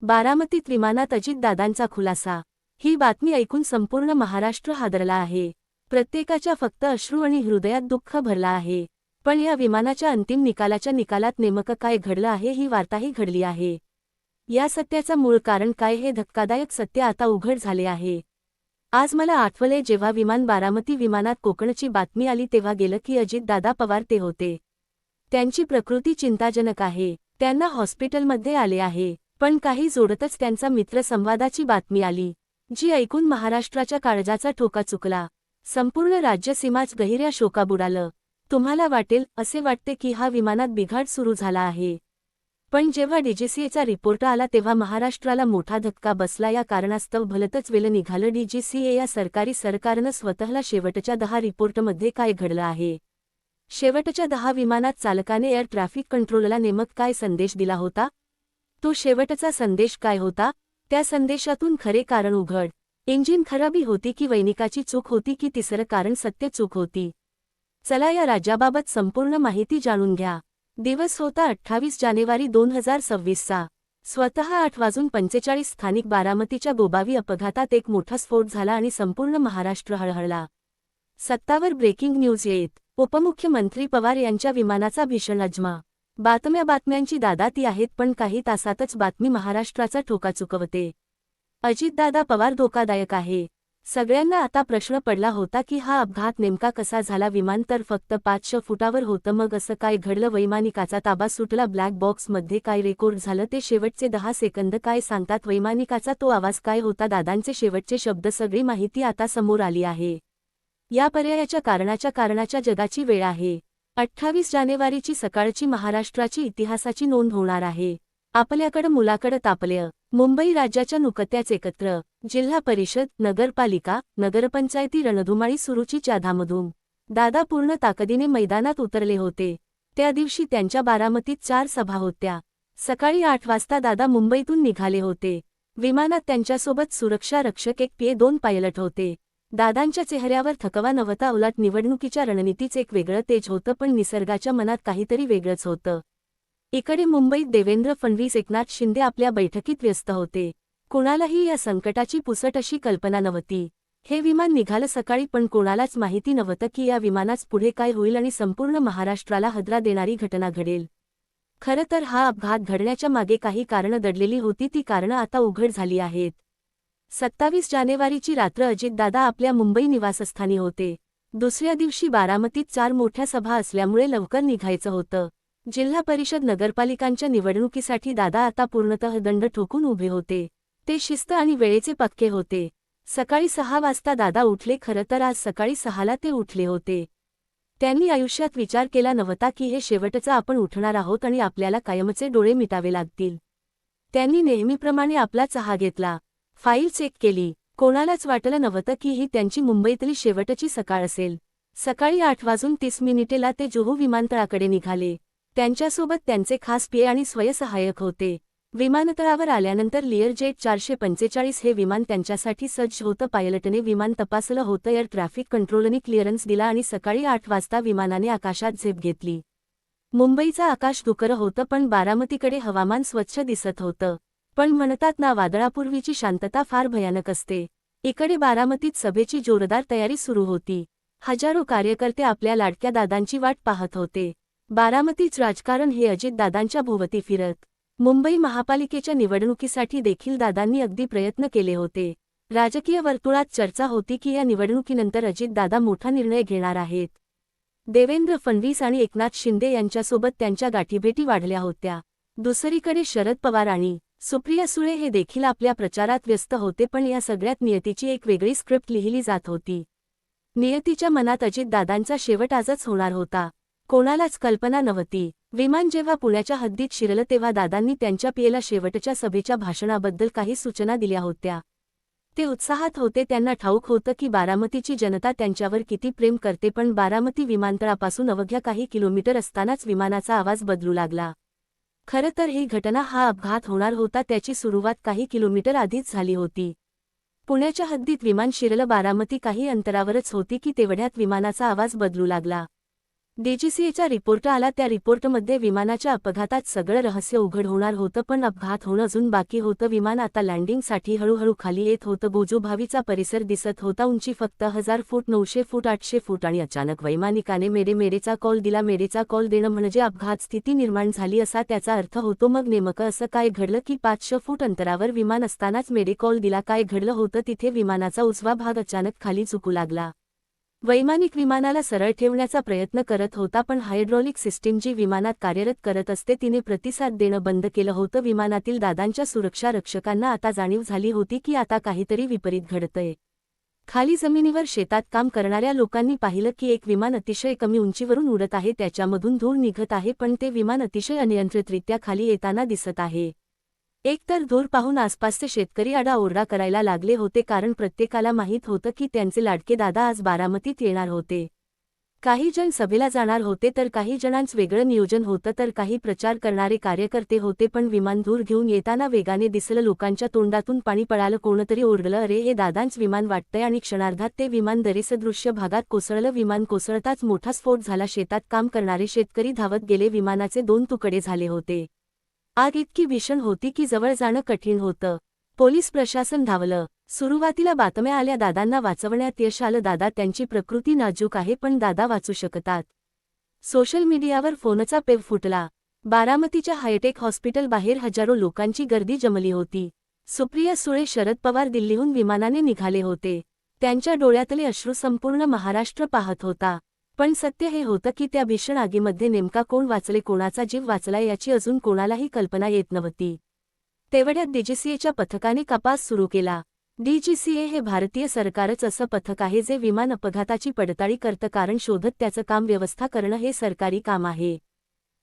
बारामतीत विमानात अजितदादांचा खुलासा। ही बातमी ऐकून संपूर्ण महाराष्ट्र हादरला आहे। प्रत्येकाच्या फक्त अश्रू आणि हृदयात दुःख भरला आहे। पण या विमानाच्या अंतिम निकालाच्या निकालात नेमकं काय घडलं आहे ही वार्ताही घडली आहे। या सत्याचं मूळ कारण काय हे धक्कादायक सत्य आता उघड झाले आहे। आज मला आठवले जेव्हा विमान बारामती विमानात कोकणची बातमी आली तेव्हा गेलं की अजितदादा पवार ते होते। त्यांची प्रकृती चिंताजनक आहे, त्यांना हॉस्पिटलमध्ये आले आहे। पण काही जोडतच त्यांचा मित्र संवादाची बातमी आली, जी ऐकून महाराष्ट्राच्या काळजाचा ठोका चुकला। संपूर्ण राज्य सीमाच गहिऱ्या शोका बुडालं। तुम्हाला वाटेल असे वाटते की हा विमानात बिघाड सुरू झाला आहे, पण जेव्हा डीजीसीएचा रिपोर्ट आला तेव्हा महाराष्ट्राला मोठा धक्का बसला। या कारणास्तव भलतच वेळ निघालं डीजीसीए या सरकारनं स्वतःला शेवटच्या 10 रिपोर्टमध्ये काय घडलं आहे, शेवटच्या 10 विमानात चालकाने एअर ट्रॅफिक कंट्रोलला नेमक काय संदेश दिला होता, तो शेवटचा संदेश काय होता, त्या संदेशातून खरे कारण उघड। इंजिन खराबी होती की वैनिकाची चूक होती की तिसरं कारण सत्य चूक होती? चला या राज्याबाबत संपूर्ण माहिती जाणून घ्या। दिवस होता 28 जानेवारी 2026चा। स्वतः 8:45 स्थानिक बारामतीच्या गोबावी अपघातात एक मोठा स्फोट झाला आणि संपूर्ण महाराष्ट्र हळहळला। सत्तावर ब्रेकिंग न्यूज येत, उपमुख्यमंत्री पवार यांच्या विमानाचा भीषण अजमा। बातम्यांची दादा ती आहेत, पण काही तासातच बातमी महाराष्ट्राचा ठोका चुकवते। अजितदादा पवार धोकादायक आहे। सगळ्यांना आता प्रश्न पडला होता की हा अपघात नेमका कसा झाला। विमान तर फक्त 500 फुटावर होतं, मग असं काय घडलं? वैमानिकाचा ताबा सुटला? ब्लॅक बॉक्समध्ये काय रेकॉर्ड झालं ते शेवटचे 10 सेकंद काय सांगतात? वैमानिकाचा तो आवाज काय होता? दादांचे शेवटचे शब्द? सगळी माहिती आता समोर आली आहे। या पर्यायाच्या कारणाच्या जगाची वेळ आहे। 28 जानेवारीची सकाळची महाराष्ट्राची इतिहासाची नोंद होणार आहे। आपल्याकडं मुलाकडं तापलं। मुंबई राज्याच्या नुकत्याच एकत्र जिल्हा परिषद, नगरपालिका, नगरपंचायती रणधुमाळी सुरूची धामधूम। दादा पूर्ण ताकदीने मैदानात उतरले होते। त्या दिवशी त्यांच्या बारामतीत 4 सभा होत्या। सकाळी 8 वाजता दादा मुंबईतून निघाले होते। विमानात त्यांच्यासोबत सुरक्षा रक्षक एक PA-2 पायलट होते। दादांच्या चेहऱ्यावर थकवा नव्हता, उलट निवडणुकीच्या रणनीतीच एक वेगळं तेज होतं, पण निसर्गाच्या मनात काहीतरी वेगळंच होतं। इकडे मुंबईत देवेंद्र फडणवीस, एकनाथ शिंदे आपल्या बैठकीत व्यस्त होते। कोणालाही या संकटाची पुसट अशी कल्पना नव्हती। हे विमान निघालं सकाळी, पण कोणालाच माहिती नव्हतं की या विमानाच पुढे काय होईल आणि संपूर्ण महाराष्ट्राला हादरा देणारी घटना घडेल। खरं तर हा अपघात घडण्याच्या मागे काही कारणं दडलेली होती। ती कारणं आता उघड झाली आहेत। 27 जानेवारीची रात्र अजितदादा आपल्या मुंबई निवासस्थानी होते। दुसऱ्या दिवशी बारामतीत 4 मोठ्या सभा असल्यामुळे लवकर निघायचं होतं। जिल्हा परिषद नगरपालिकांच्या निवडणुकीसाठी दादा आता पूर्णतः दंड ठोकून उभे होते। ते शिस्त आणि वेळेचे पक्के होते। सकाळी 6 वाजता दादा उठले। खरं तर आज सकाळी 6ला ते उठले होते। त्यांनी आयुष्यात विचार केला नव्हता की हे शेवटचं आपण उठणार आहोत आणि आपल्याला कायमचे डोळे मिटावे लागतील। त्यांनी नेहमीप्रमाणे आपला चहा घेतला, फाईल चेक केली। कोणालाच वाटलं नव्हतं की ही त्यांची मुंबईतली शेवटची सकाळ असेल। सकाळी 8:30ला ते जुहू विमानतळाकडे निघाले। त्यांच्यासोबत त्यांचे खास PA आणि स्वयंसहाय्यक होते। विमानतळावर आल्यानंतर लिअरजेट 445 हे विमान त्यांच्यासाठी सज्ज होतं। पायलटने विमान तपासलं होतं, एअर ट्रॅफिक कंट्रोलने क्लिअरन्स दिला आणि सकाळी 8 वाजता विमानाने आकाशात झेप घेतली। मुंबईचं आकाश धुकरं होतं, पण बारामतीकडे हवामान स्वच्छ दिसत होतं। पण म्हणतात ना, वादळापूर्वीची शांतता फार भयानक असते। इकडे बारामतीत सभेची जोरदार तयारी सुरू होती। हजारो कार्यकर्ते आपल्या लाडक्या दादांची वाट पाहत होते। बारामतीच राजकारण हे अजितदादांच्या भोवती फिरत। मुंबई महापालिकेच्या निवडणुकीसाठी देखील दादांनी अगदी प्रयत्न केले होते। राजकीय वर्तुळात चर्चा होती की या निवडणुकीनंतर अजितदादा मोठा निर्णय घेणार आहेत। देवेंद्र फडणवीस आणि एकनाथ शिंदे यांच्यासोबत त्यांच्या गाठीभेटी वाढल्या होत्या। दुसरीकडे शरद पवार आणि सुप्रिया सुळे हे देखील आपल्या प्रचारात व्यस्त होते, पण या सगळ्यात नियतीची एक वेगळी स्क्रिप्ट लिहिली जात होती। नियतीच्या मनात अजितदादांचा शेवट आजच होणार होता। कोणालाच कल्पना नव्हती। विमान जेव्हा पुण्याच्या हद्दीत शिरलं तेव्हा दादांनी त्यांच्या PA-ला शेवटच्या सभेच्या भाषणाबद्दल काही सूचना दिल्या होत्या। ते उत्साहात होते। त्यांना ठाऊक होतं की बारामतीची जनता त्यांच्यावर किती प्रेम करते, पण बारामती विमानतळापासून अवघ्या काही किलोमीटर असतानाच विमानाचा आवाज बदलू लागला। खरं तर ही घटना, हा अपघात होणार होता त्याची सुरुवात काही किलोमीटर आधीच झाली होती। पुण्याच्या हद्दीत विमान शिरलं, बारामती काही अंतरावरच होती की तेवढ्यात विमानाचा आवाज बदलू लागला। डीजीसीएचा रिपोर्ट आला. त्या रिपोर्टमध्ये विमानाच्या अपघातात सगळं रहस्य उघड होणार होतं, पण अपघात होणं अजून बाकी होतं. विमान आता लँडिंगसाठी हळूहळू खाली येत होतं. गोजूभावीचा परिसर दिसत होता. उंची फक्त 1000 फूट, 900 फूट, 800 फूट. आणि अचानक वैमानिकाने मेरे मेरेचा कॉल दिला. मेरेचा कॉल देणं म्हणजे अपघात स्थिती निर्माण झाली असा त्याचा अर्थ होतो. मग नेमकं असं काय घडलं की 500 फूट अंतरावर विमान असतानाच मेरे कॉल दिला? काय घडलं होतं तिथे? विमानाचा उजवा भाग अचानक खाली झुकू लागला. वैमानिक विमानाला सरळ ठेवण्याचा प्रयत्न करत होता, पण हायड्रॉलिक सिस्टीम जी विमानात कार्यरत करत असते तिने प्रतिसाद देणं बंद केलं होतं. विमानातील दादांच्या सुरक्षा रक्षकांना आता जाणीव झाली होती की आता काहीतरी विपरीत घडतंय. खाली जमिनीवर शेतात काम करणाऱ्या लोकांनी पाहिलं की एक विमान अतिशय कमी उंचीवरून उडत आहे. त्याच्यामधून धूर निघत आहे, पण ते विमान अतिशय अनियंत्रितरित्या खाली येताना दिसत आहे. एकतर धूर पाहून आसपासचे शेतकरी आरडाओरडा करायला लागले होते, कारण प्रत्येकाला माहीत होतं की त्यांचे लाडके दादा आज बारामतीत येणार होते. काही जण सभेला जाणार होते, तर काही जणांचं वेगळं नियोजन होतं, तर काही प्रचार करणारे कार्यकर्ते होते. पण विमान धूर घेऊन येताना वेगाने दिसलं. लोकांच्या तोंडातून पाणी पळालं. कोणतरी ओरडलं, अरे हे दादांचं विमान वाटतंय. आणि क्षणार्धात ते विमान दरीसदृश्य भागात कोसळलं. विमान कोसळताच मोठा स्फोट झाला. शेतात काम करणारे शेतकरी धावत गेले. विमानाचे 2 तुकडे झाले होते. आग इतकी भीषण होती की जवळ जाणं कठीण होतं. पोलीस प्रशासन धावलं. सुरुवातीला बातम्या आल्या, दादांना वाचवण्यात यश आलं. दादा, त्यांची प्रकृती नाजूक आहे, पण दादा वाचू शकतात. सोशल मीडियावर फोनचा पेव फुटला. बारामतीच्या हायटेक हॉस्पिटल बाहेर हजारो लोकांची गर्दी जमली होती. सुप्रिया सुळे, शरद पवार दिल्लीहून विमानाने निघाले होते. त्यांच्या डोळ्यातले अश्रू संपूर्ण महाराष्ट्र पाहत होता. पण सत्य हे होतं की त्या भीषण आगीमध्ये नेमका कोण वाचले, कोणाचा जीव वाचलाय याची अजून कोणालाही कल्पना येत नव्हती. तेवढ्यात डीजीसीएच्या पथकाने तपास सुरू केला. डीजीसीए हे भारतीय सरकारच असं पथक आहे जे विमान अपघाताची पडताळी करतं, कारण शोधत त्याचं काम व्यवस्था करणं हे सरकारी काम आहे.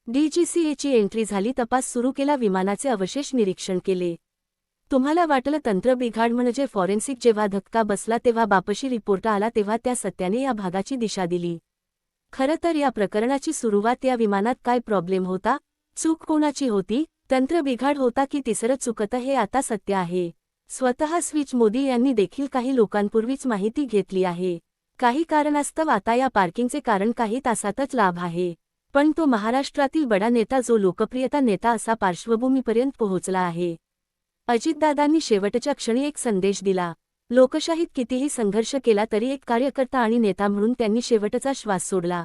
डीजीसीएची एंट्री झाली, तपास सुरू केला, विमानाचे अवशेष निरीक्षण केले. तुम्हाला वाटलं तंत्र बिघाड म्हणजे फॉरेन्सिक. जेव्हा धक्का बसला तेव्हा बापशी रिपोर्ट आला, तेव्हा त्या सत्याने या भागाची दिशा दिली. खरं तर या प्रकरणाची सुरुवात या विमानात काय प्रॉब्लेम होता, चूक कोणाची होती, तंत्र बिघाड होता की तिसरं चुकतं, हे आता सत्य आहे. स्वतः स्विच मोदी यांनी देखील काही लोकांपूर्वीच माहिती घेतली आहे. काही कारणास्तव आता या पार्किंगचे कारण काही तासातच लाभ आहे. पण तो महाराष्ट्रातील बडा नेता, जो लोकप्रियता नेता असा पार्श्वभूमीपर्यंत पोहोचला आहे. अजितदादांनी शेवटच्या क्षणी एक संदेश दिला. लोकशाहीत कितीही संघर्ष केला तरी एक कार्यकर्ता आणि नेता म्हणून त्यांनी शेवटचा श्वास सोडला.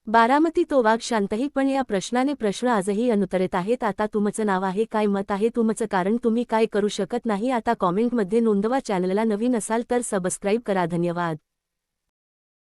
बारामती तो वाघ शांतही, पण या प्रश्नाने प्रश्न आजही अनुत्तरित आहेत. आता तुमचं नाव आहे काय, मत आहे तुमचं, कारण तुम्ही काय करू शकत नाही आता कॉमेंटमध्ये नोंदवा. चॅनलला नवीन असाल तर सबस्क्राईब करा. धन्यवाद.